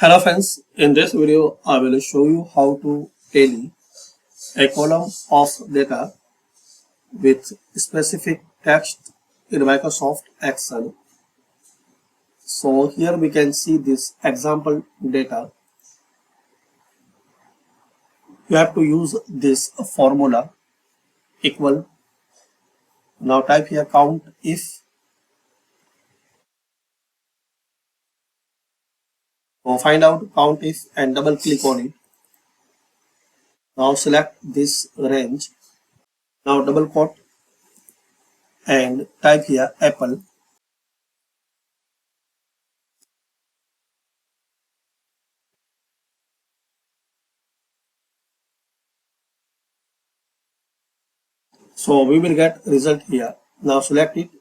Hello friends, in this video I will show you how to tally a column of data with specific text in Microsoft Excel. So here we can see this example data. You have to use this formula equal. Now type here count if. So find out count if and double click on it. Now select this range. Now double quote and type here apple. So we will get result here. Now select it,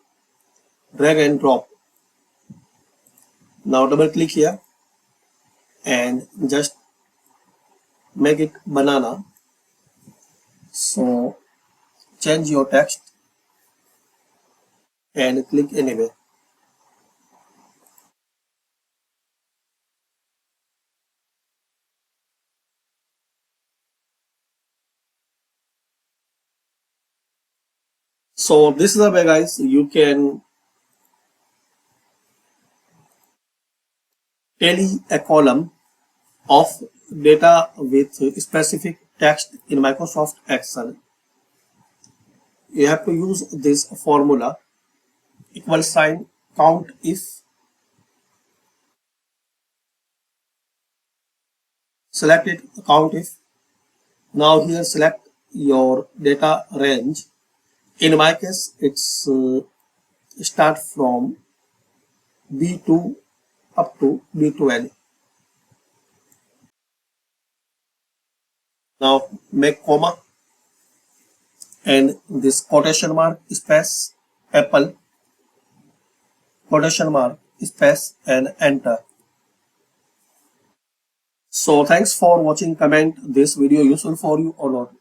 drag and drop. Now double click here and just make it banana. So change your text and click anywhere. So this is the way guys you can tally a column of data with specific text in Microsoft Excel. You have to use this formula equal sign count if. Select it count if. Now here select your data range. In my case it's start from B2 up to B12. Now make comma and this quotation mark space apple quotation mark space and enter. So thanks for watching. Comment this video useful for you or not.